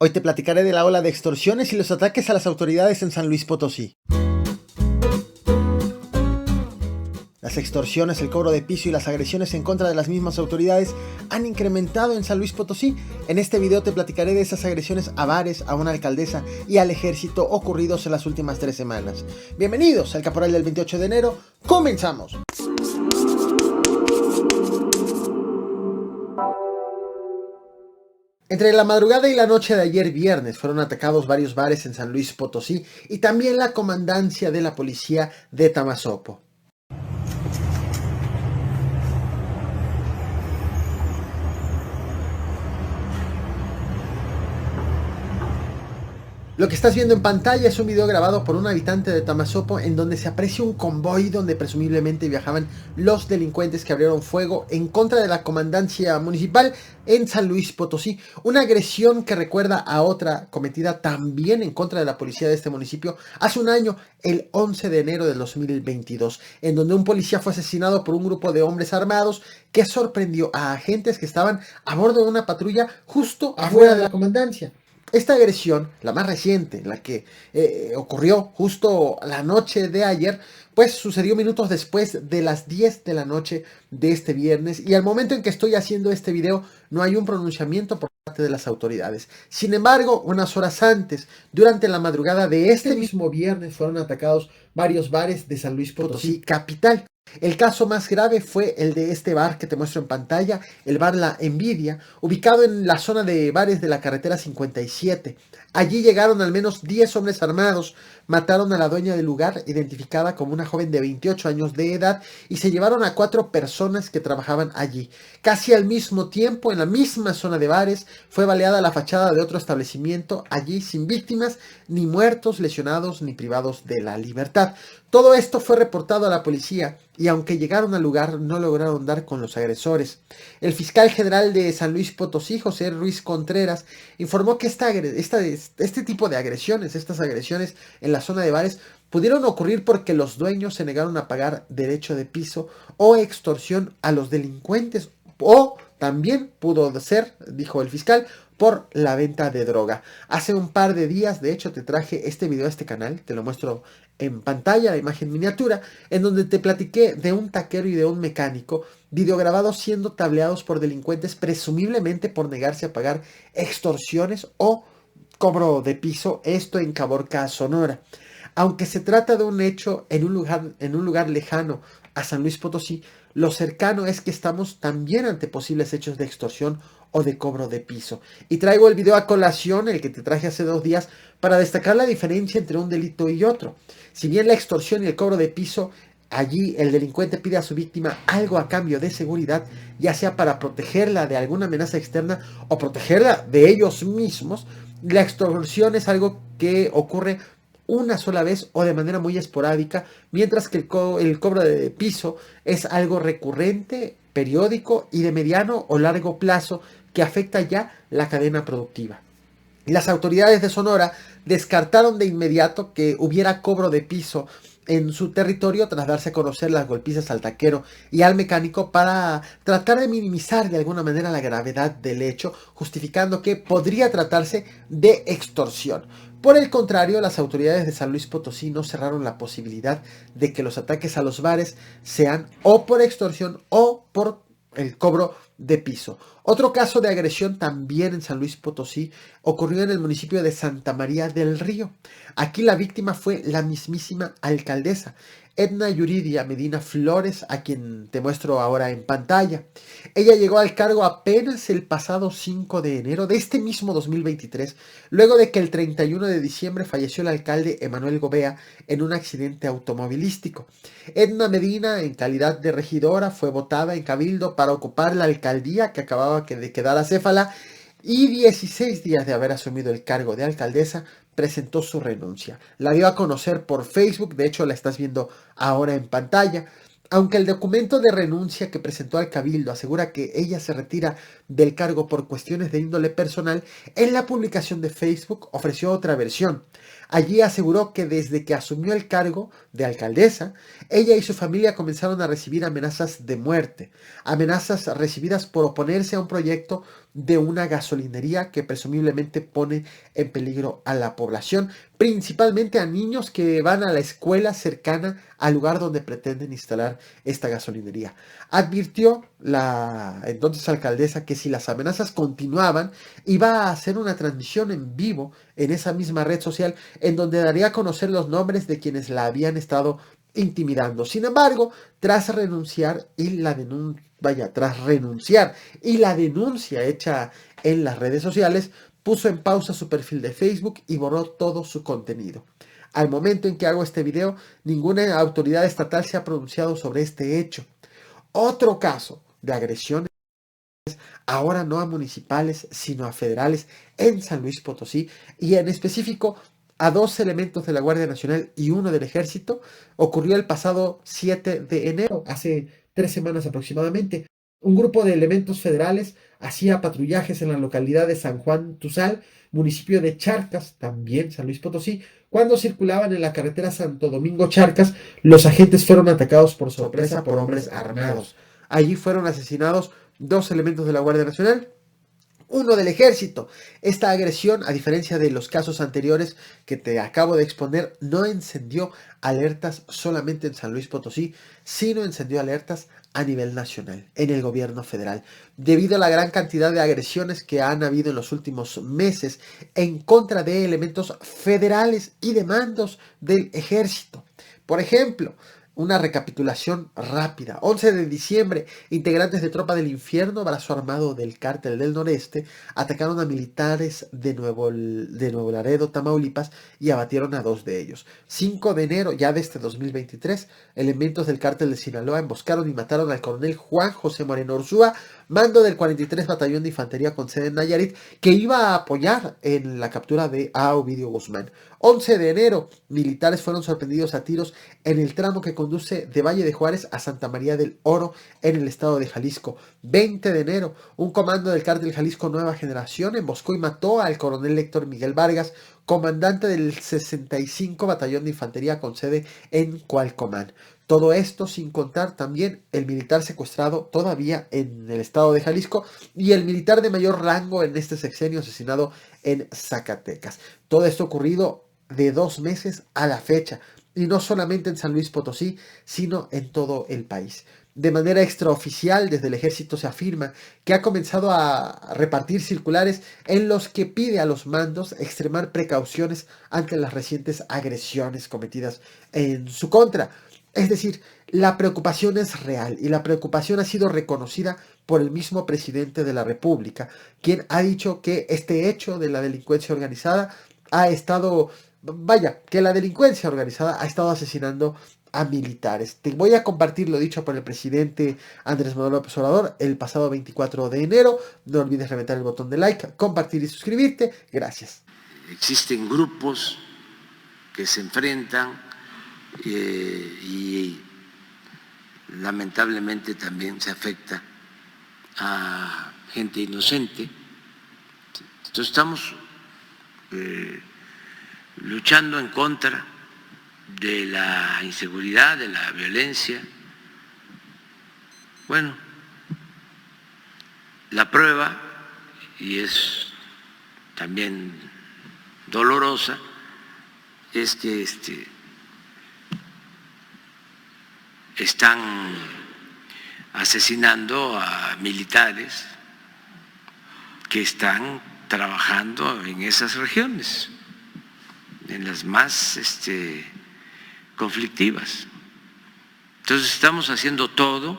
Hoy te platicaré de la ola de extorsiones y los ataques a las autoridades en San Luis Potosí. Las extorsiones, el cobro de piso y las agresiones en contra de las mismas autoridades han incrementado en San Luis Potosí. En este video te platicaré de esas agresiones a bares, a una alcaldesa y al ejército ocurridos en las últimas 3 semanas. Bienvenidos al Caporal del 28 de enero, ¡comenzamos! Entre la madrugada y la noche de ayer viernes fueron atacados varios bares en San Luis Potosí y también la comandancia de la policía de Tamazopo. Lo que estás viendo en pantalla es un video grabado por un habitante de Tamazopo en donde se aprecia un convoy donde presumiblemente viajaban los delincuentes que abrieron fuego en contra de la comandancia municipal en San Luis Potosí. Una agresión que recuerda a otra cometida también en contra de la policía de este municipio hace un año, el 11 de enero del 2022, en donde un policía fue asesinado por un grupo de hombres armados que sorprendió a agentes que estaban a bordo de una patrulla justo afuera de la comandancia. Esta agresión, la más reciente, la que ocurrió justo la noche de ayer, pues sucedió minutos después de las 10 de la noche de este viernes, y al momento en que estoy haciendo este video no hay un pronunciamiento por parte de las autoridades. Sin embargo, unas horas antes, durante la madrugada de este mismo viernes, fueron atacados varios bares de San Luis Potosí, capital. El caso más grave fue el de este bar que te muestro en pantalla, el bar La Envidia, ubicado en la zona de bares de la carretera 57. Allí llegaron al menos 10 hombres armados, mataron a la dueña del lugar, identificada como una joven de 28 años de edad, y se llevaron a 4 personas que trabajaban allí. Casi al mismo tiempo, en la misma zona de bares, fue baleada la fachada de otro establecimiento, allí sin víctimas, ni muertos, lesionados, ni privados de la libertad. Todo esto fue reportado a la policía y aunque llegaron al lugar no lograron dar con los agresores. El fiscal general de San Luis Potosí, José Ruiz Contreras, informó que este tipo de agresiones, estas agresiones en la zona de bares, pudieron ocurrir porque los dueños se negaron a pagar derecho de piso o extorsión a los delincuentes, o también pudo ser, dijo el fiscal, por la venta de droga. Hace un par de días, de hecho, te traje este video a este canal, te lo muestro en pantalla, la imagen miniatura, en donde te platiqué de un taquero y de un mecánico, videograbados siendo tableados por delincuentes, presumiblemente por negarse a pagar extorsiones o cobro de piso, esto en Caborca, Sonora. Aunque se trata de un hecho en un lugar lejano a San Luis Potosí, lo cercano es que estamos también ante posibles hechos de extorsión o de cobro de piso. Y traigo el video a colación, el que te traje hace 2 días, para destacar la diferencia entre un delito y otro. Si bien la extorsión y el cobro de piso, allí el delincuente pide a su víctima algo a cambio de seguridad, ya sea para protegerla de alguna amenaza externa o protegerla de ellos mismos, la extorsión es algo que ocurre una sola vez o de manera muy esporádica, mientras que el cobro de piso es algo recurrente, periódico y de mediano o largo plazo que afecta ya la cadena productiva. Las autoridades de Sonora descartaron de inmediato que hubiera cobro de piso en su territorio tras darse a conocer las golpizas al taquero y al mecánico para tratar de minimizar de alguna manera la gravedad del hecho, justificando que podría tratarse de extorsión. Por el contrario, las autoridades de San Luis Potosí no cerraron la posibilidad de que los ataques a los bares sean o por extorsión o por el cobro de piso. Otro caso de agresión también en San Luis Potosí ocurrió en el municipio de Santa María del Río. Aquí la víctima fue la mismísima alcaldesa, Edna Yuridia Medina Flores, a quien te muestro ahora en pantalla. Ella llegó al cargo apenas el pasado 5 de enero de este mismo 2023, luego de que el 31 de diciembre falleció el alcalde Emanuel Gobea en un accidente automovilístico. Edna Medina, en calidad de regidora, fue votada en Cabildo para ocupar la alcaldía que acababa de quedar acéfala, y 16 días de haber asumido el cargo de alcaldesa, presentó su renuncia. La dio a conocer por Facebook, de hecho la estás viendo ahora en pantalla. Aunque el documento de renuncia que presentó al Cabildo asegura que ella se retira del cargo por cuestiones de índole personal, en la publicación de Facebook ofreció otra versión. Allí aseguró que desde que asumió el cargo de alcaldesa, ella y su familia comenzaron a recibir amenazas de muerte, amenazas recibidas por oponerse a un proyecto de una gasolinería que presumiblemente pone en peligro a la población, principalmente a niños que van a la escuela cercana al lugar donde pretenden instalar esta gasolinería. Advirtió la entonces alcaldesa que si las amenazas continuaban, iba a hacer una transmisión en vivo en esa misma red social en donde daría a conocer los nombres de quienes la habían estado intimidando. Sin embargo, tras renunciar y la denuncia hecha en las redes sociales, puso en pausa su perfil de Facebook y borró todo su contenido. Al momento en que hago este video, ninguna autoridad estatal se ha pronunciado sobre este hecho. Otro caso de agresión, ahora no a municipales, sino a federales en San Luis Potosí, y en específico a dos elementos de la Guardia Nacional y uno del Ejército, ocurrió el pasado 7 de enero, hace 3 semanas aproximadamente. Un grupo de elementos federales hacía patrullajes en la localidad de San Juan Tuzal, municipio de Charcas, también San Luis Potosí. Cuando circulaban en la carretera Santo Domingo-Charcas, los agentes fueron atacados por sorpresa por hombres armados. Allí fueron asesinados dos elementos de la Guardia Nacional, uno del Ejército. Esta agresión, a diferencia de los casos anteriores que te acabo de exponer, no encendió alertas solamente en San Luis Potosí, sino encendió alertas a nivel nacional, en el gobierno federal, debido a la gran cantidad de agresiones que han habido en los últimos meses en contra de elementos federales y de mandos del Ejército. Por ejemplo, una recapitulación rápida. 11 de diciembre, integrantes de Tropa del Infierno, brazo armado del Cártel del Noreste, atacaron a militares de Nuevo Laredo, Tamaulipas, y abatieron a 2 de ellos. 5 de enero, ya de este 2023, elementos del Cártel de Sinaloa emboscaron y mataron al coronel Juan José Moreno Urzúa, mando del 43 Batallón de Infantería con sede en Nayarit, que iba a apoyar en la captura de Ovidio Guzmán. 11 de enero, militares fueron sorprendidos a tiros en el tramo que conduce de Valle de Juárez a Santa María del Oro en el estado de Jalisco. 20 de enero, un comando del Cártel Jalisco Nueva Generación emboscó y mató al coronel Héctor Miguel Vargas, comandante del 65 Batallón de Infantería con sede en Cualcomán. Todo esto sin contar también el militar secuestrado todavía en el estado de Jalisco y el militar de mayor rango en este sexenio asesinado en Zacatecas. Todo esto ocurrido de 2 meses a la fecha, y no solamente en San Luis Potosí, sino en todo el país. De manera extraoficial, desde el Ejército se afirma que ha comenzado a repartir circulares en los que pide a los mandos extremar precauciones ante las recientes agresiones cometidas en su contra. Es decir, la preocupación es real y la preocupación ha sido reconocida por el mismo presidente de la República, quien ha dicho que este hecho de la delincuencia organizada que la delincuencia organizada ha estado asesinando a militares. Te voy a compartir lo dicho por el presidente Andrés Manuel López Obrador el pasado 24 de enero. No olvides reventar el botón de like, compartir y suscribirte. Gracias. Existen grupos que se enfrentan y lamentablemente también se afecta a gente inocente. Entonces estamos luchando en contra de la inseguridad, de la violencia. Bueno, la prueba, y es también dolorosa, es que están asesinando a militares que están trabajando en esas regiones, en las más conflictivas. Entonces estamos haciendo todo